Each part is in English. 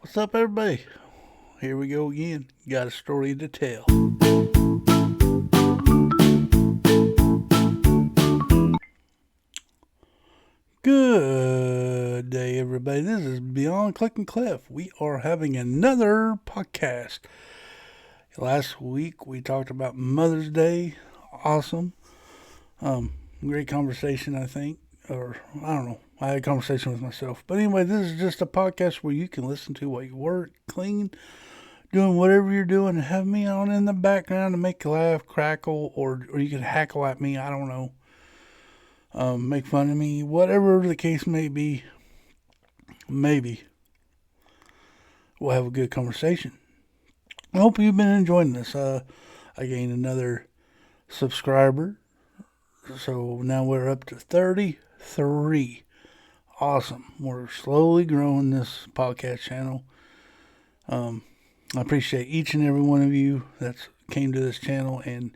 What's up, everybody? Here we go again. Got a story to tell. Good day, everybody. This is Beyond Click and Cliff. We are having another podcast. Last week we talked about Mother's Day. Awesome. Great conversation, I think. Or, I don't know. I had a conversation with myself. But anyway, this is just a podcast where you can listen to while you work, clean, doing whatever you're doing, and have me on in the background to make you laugh, crackle, or you can hackle at me. I don't know. Make fun of me, whatever the case may be. Maybe we'll have a good conversation. I hope you've been enjoying this. I gained another subscriber, so now we're up to 33. Awesome. We're slowly growing this podcast channel. I appreciate each and every one of you that's came to this channel and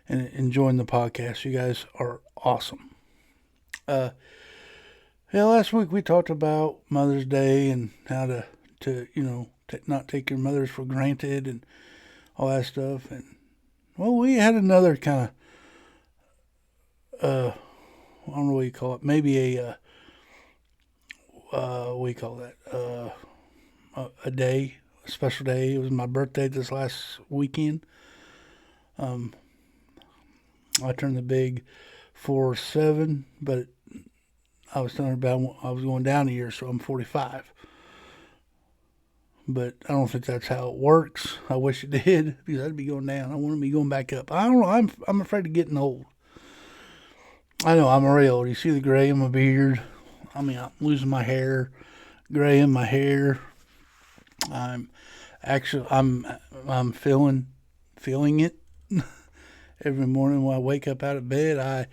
enjoying the podcast. You guys are awesome. Last week we talked about Mother's Day and how to not take your mothers for granted and all that stuff. And well, we had another kind of I don't know what you call it. Maybe what do you call that? A day, a special day. It was my birthday this last weekend. I turned the big 4-7, but I was telling her about I was going down a year, so I'm 45. But I don't think that's how it works. I wish it did, because I'd be going down. I want to be going back up. I don't know. I'm afraid of getting old. I know I'm already old. You see the gray in my beard. I mean, I'm losing my hair, gray in my hair. I'm feeling it every morning when I wake up out of bed.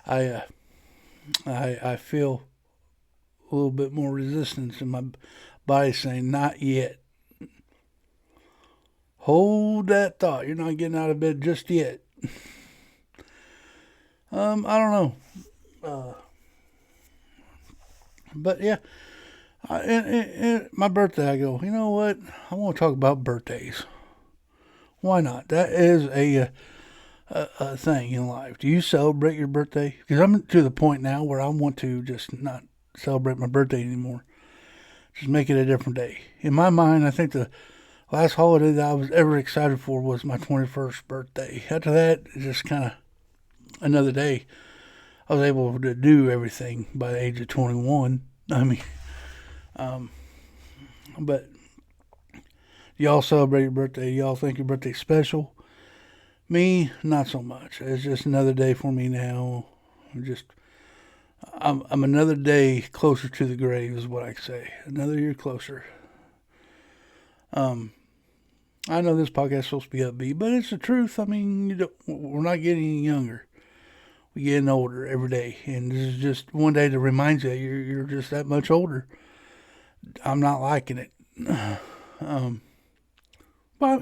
I feel a little bit more resistance in my body saying, not yet. Hold that thought. You're not getting out of bed just yet. I don't know. But yeah, my birthday, I go, you know what? I want to talk about birthdays. Why not? That is a thing in life. Do you celebrate your birthday? Because I'm to the point now where I want to just not celebrate my birthday anymore. Just make it a different day. In my mind, I think the last holiday that I was ever excited for was my 21st birthday. After that, it's just kind of another day. I was able to do everything by the age of 21. I mean, but y'all celebrate your birthday. Y'all think your birthday's special. Me, not so much. It's just another day for me now. I'm another day closer to the grave, is what I say. Another year closer. I know this podcast is supposed to be upbeat, but it's the truth. I mean, we're not getting any younger. We're getting older every day, and this is just one day to remind you you're just that much older. I'm not liking it. But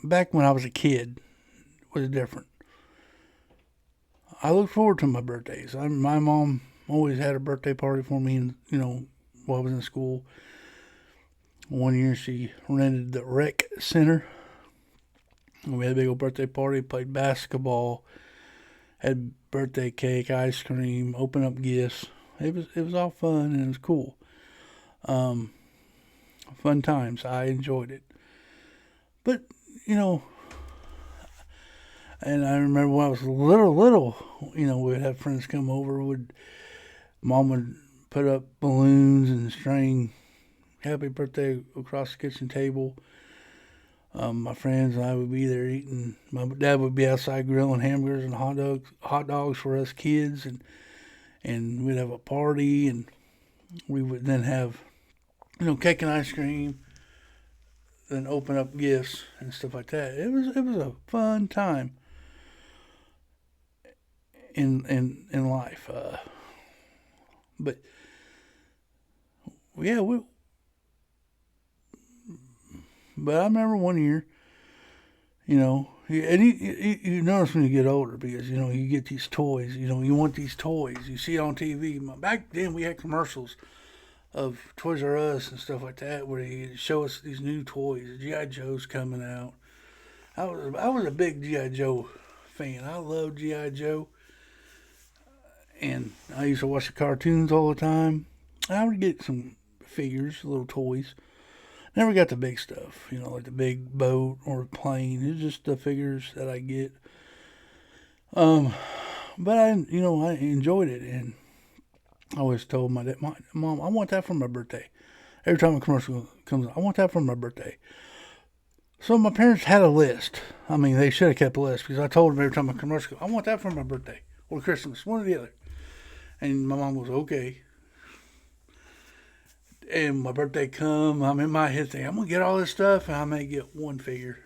back when I was a kid, it was different. I look forward to my birthdays. My mom always had a birthday party for me, and while I was in school. One year she rented the rec center. We had a big old birthday party, played basketball, had birthday cake, ice cream, opened up gifts. It was all fun and it was cool. Fun times. I enjoyed it. But and I remember when I was little, we'd have friends come over. Mom would put up balloons and string happy birthday across the kitchen table. My friends and I would be there eating. My dad would be outside grilling hamburgers and hot dogs for us kids, and we'd have a party, and we would then have, cake and ice cream, then open up gifts and stuff like that. It was a fun time in life. But yeah, But I remember one year, and you notice when you get older because, you get these toys, you want these toys. You see it on TV. Back then we had commercials of Toys R Us and stuff like that, where he'd show us these new toys. GI Joe's coming out. I was a big GI Joe fan. I love GI Joe, and I used to watch the cartoons all the time. I would get some figures, little toys. Never got the big stuff, like the big boat or plane. It's just the figures that I get. Um, but I enjoyed it, and I always told my mom, I want that for my birthday. Every time a commercial comes on, I want that for my birthday. So my parents had a list. I mean, they should have kept a list because I told them every time a commercial, I want that for my birthday or Christmas, one or the other. And my mom was okay. And my birthday come, I'm in my head thinking, I'm gonna get all this stuff, and I may get one figure.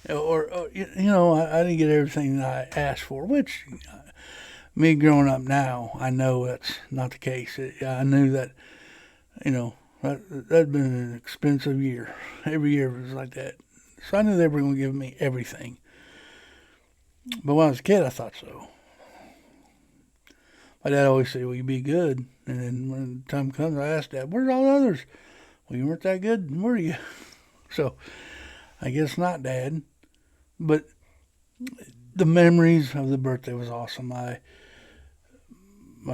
or I didn't get everything that I asked for, which me growing up now, I know that's not the case. I knew that, that'd been an expensive year. Every year was like that. So I knew they were going to give me everything. But when I was a kid, I thought so. My dad always said, well, you be good. And then when the time comes, I asked Dad, where's all the others? Well, you weren't that good, were you? So I guess not, Dad. But the memories of the birthday was awesome. My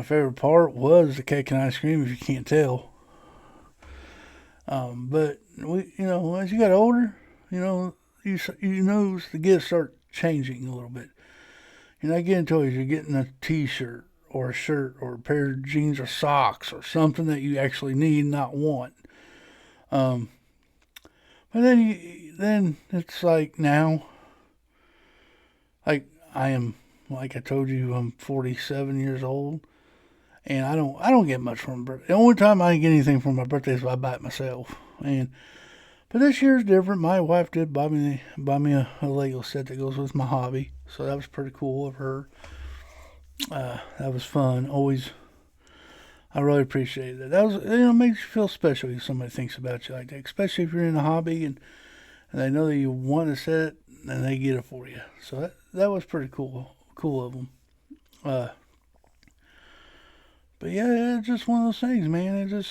favorite part was the cake and ice cream, if you can't tell. But as you got older, you notice the gifts start changing a little bit. You're not getting toys. You're getting a T-shirt or a shirt or a pair of jeans or socks or something that you actually need, not want. But then it's like now, like like I told you, I'm 47 years old, and I don't get much for my birthday. The only time I get anything for my birthday is if I buy it myself. But this year's different. My wife did buy me a Lego set that goes with my hobby, so that was pretty cool of her. That was fun. Always, I really appreciated it. That was makes you feel special if somebody thinks about you like that, especially if you're in a hobby and they know that you want a set and they get it for you. So that was pretty cool of them. But yeah, it's just one of those things, man.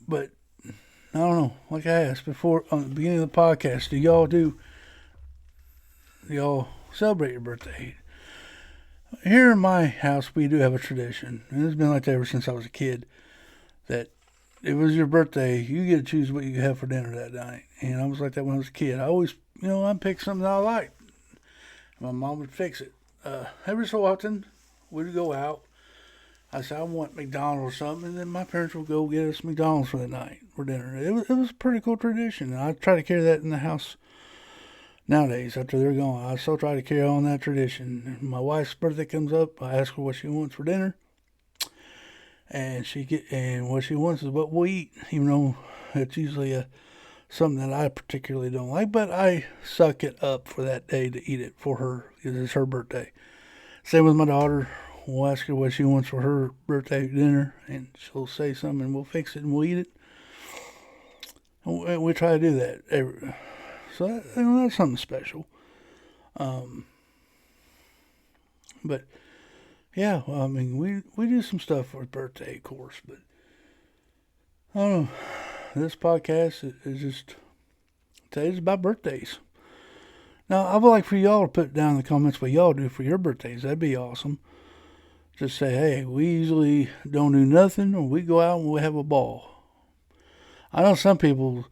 But I don't know. Like I asked before on the beginning of the podcast, do y'all celebrate your birthday? Here in my house, we do have a tradition, and it's been like that ever since I was a kid. That if it was your birthday, you get to choose what you have for dinner that night. And I was like that when I was a kid. I always, I'd pick something that I liked. My mom would fix it. Every so often, we'd go out. I said, I want McDonald's or something, and then my parents would go get us McDonald's for the night, for dinner. It was a pretty cool tradition, and I try to carry that in the house nowadays after they're gone. I still try to carry on that tradition. When my wife's birthday comes up, I ask her what she wants for dinner, and what she wants is what we'll eat, even though it's usually something that I particularly don't like, but I suck it up for that day to eat it for her because it's her birthday. Same with my daughter. We'll ask her what she wants for her birthday dinner, and she'll say something, and we'll fix it, and we'll eat it. And we try to do that. So that's something special. But yeah, well, I mean, we do some stuff for his birthday, of course, but I don't know. This podcast is just today's about birthdays. Now, I would like for y'all to put down in the comments what y'all do for your birthdays. That'd be awesome. Just say, hey, we usually don't do nothing, or we go out and we have a ball. I know some people,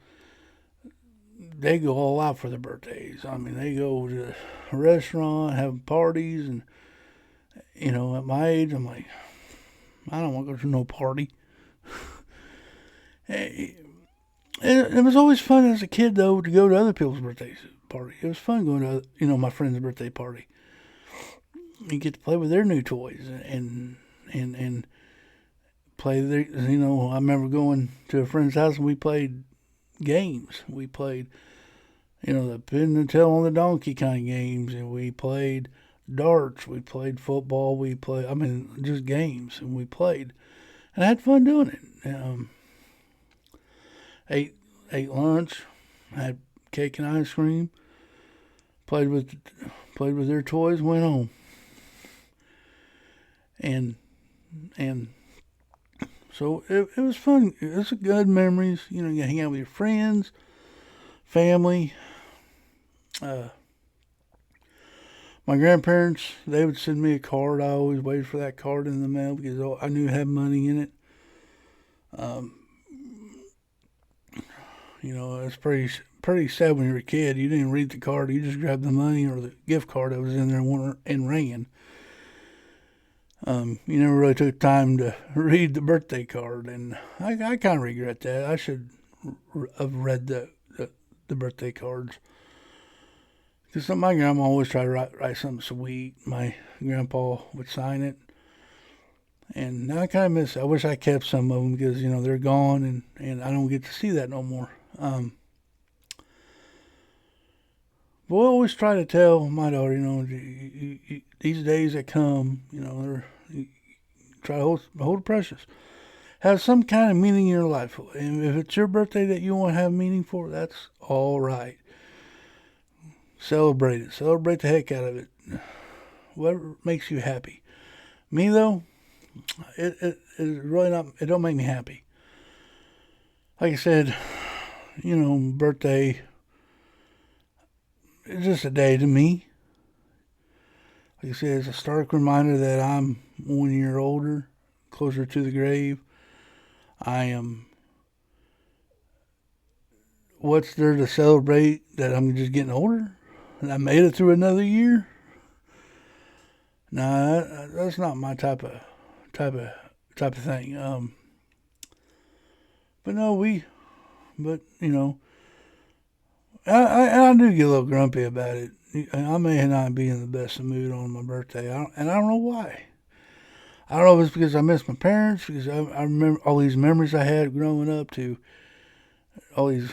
they go all out for their birthdays. I mean, they go to a restaurant, have parties, and, at my age, I'm like, I don't want to go to no party. It was always fun as a kid, though, to go to other people's birthday party. It was fun going to, my friend's birthday party. You get to play with their new toys and play their, I remember going to a friend's house and we played games. We played, the pin and tail on the donkey kind of games, and we played darts, we played football, just games, and we played. And I had fun doing it. Ate lunch, had cake and ice cream, played with their toys, went home. And And so it was fun. It was good memories. You hang out with your friends, family. Uh, my grandparents, they would send me a card. I always waited for that card in the mail because I knew it had money in it. Um, it's pretty sad when you're a kid. You didn't read the card. You just grabbed the money or the gift card that was in there and ran. You never really took time to read the birthday card, and I kind of regret that. I should have read the birthday cards. Because my grandma always tried to write something sweet. My grandpa would sign it. And now I kind of miss it. I wish I kept some of them because, they're gone and I don't get to see that no more. But we always try to tell my daughter, these days that come, you try to hold it precious. Have some kind of meaning in your life. And if it's your birthday that you want to have meaning for, that's all right. Celebrate it. Celebrate the heck out of it. Whatever makes you happy. Me though, it really not. It don't make me happy. Like I said, birthday. It's just a day to me. Like I said, it's a stark reminder that I'm 1 year older, closer to the grave. I am. What's there to celebrate that I'm just getting older? And I made it through another year. Nah, that's not my type of thing. But no, I do get a little grumpy about it. I may not be in the best of mood on my birthday, and I don't know why. I don't know if it's because I miss my parents, because I remember all these memories I had growing up to all these,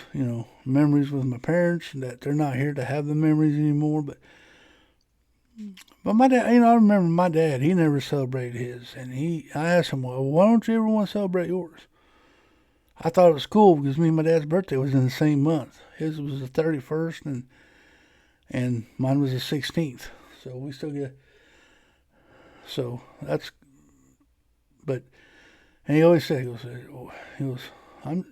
memories with my parents that they're not here to have the memories anymore. But my dad, I remember my dad, he never celebrated his. And I asked him, well, why don't you ever want to celebrate yours? I thought it was cool because me and my dad's birthday was in the same month. His was the 31st and mine was the 16th. So we still get, so that's, but, and he always said, I'm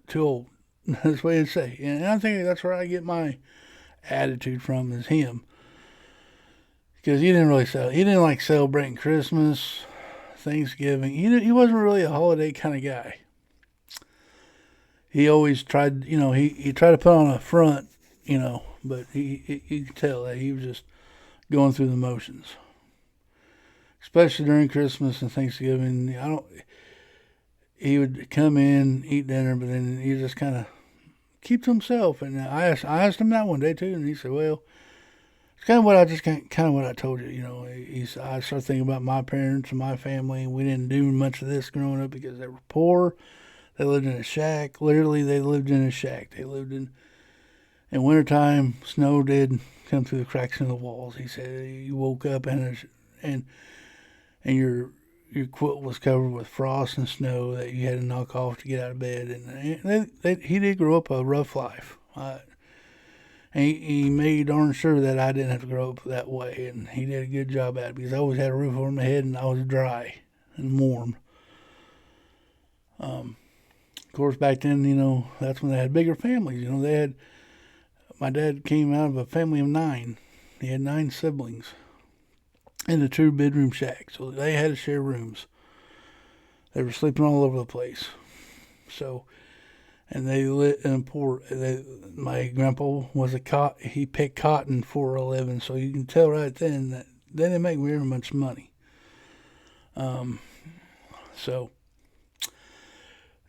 too old. That's what he'd say. And I think that's where I get my attitude from is him. Because he didn't like celebrating Christmas, Thanksgiving. He wasn't really a holiday kind of guy. He always tried, he tried to put on a front, but you could tell that he was just going through the motions. Especially during Christmas and Thanksgiving, he would come in, eat dinner, but then he just kind of keep to himself. And I asked him that one day too, and he said, well, it's kind of what I told you. I started thinking about my parents and my family, and we didn't do much of this growing up because they were poor. They lived in a shack. Literally, they lived in a shack. They lived in wintertime. Snow did come through the cracks in the walls. He said you woke up and your quilt was covered with frost and snow that you had to knock off to get out of bed. And he did grow up a rough life. He made darn sure that I didn't have to grow up that way, and he did a good job at it because I always had a roof over my head and I was dry and warm. Of course, back then, that's when they had bigger families. My dad came out of a family of 9. He had 9 siblings in a 2-bedroom shack, so they had to share rooms. They were sleeping all over the place. So. And they lit in poor. My grandpa was he picked cotton for a living, so you can tell right then that they didn't make very much money. So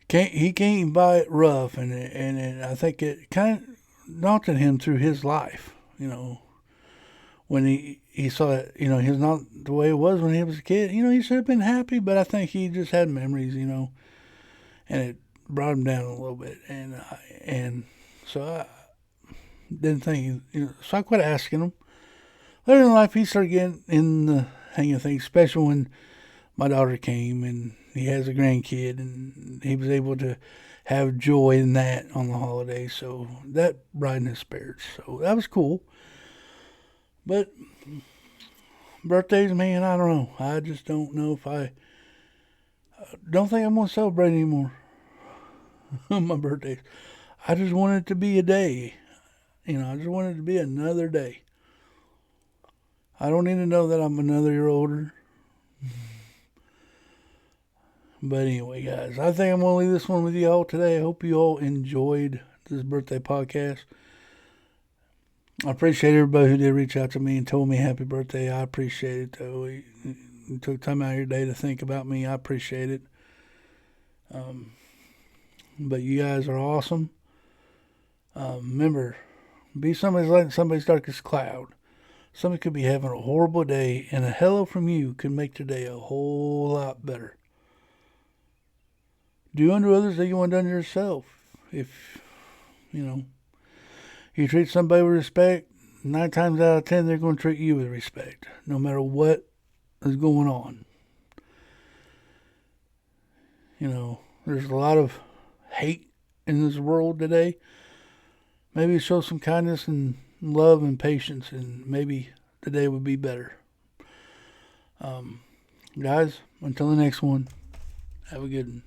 he came by it rough, and I think it kind of daunted him through his life. When he saw it, he's not the way it was when he was a kid. He should have been happy, but I think he just had memories, and it brought him down a little bit, and so I didn't think, so I quit asking him. Later in life, he started getting in the hang of things, especially when my daughter came and he has a grandkid, and he was able to have joy in that on the holidays, so that brightened his spirits. So that was cool. But Birthdays, man, I don't know. I just don't know if I don't think I'm going to celebrate anymore on my birthdays. I just want it to be a day. I just want it to be another day. I don't need to know that I'm another year older. But anyway, guys, I think I'm going to leave this one with you all today. I hope you all enjoyed this birthday podcast. I appreciate everybody who did reach out to me and told me happy birthday. I appreciate it, though. You took time out of your day to think about me. I appreciate it. But you guys are awesome. Remember, be somebody's light in somebody's darkest cloud. Somebody could be having a horrible day, and a hello from you could make today a whole lot better. Do unto others that you want done to yourself. If, you treat somebody with respect, 9 times out of 10, they're going to treat you with respect, no matter what is going on. There's a lot of hate in this world today. Maybe show some kindness and love and patience, and maybe the day would be better. Guys, until the next one, have a good one.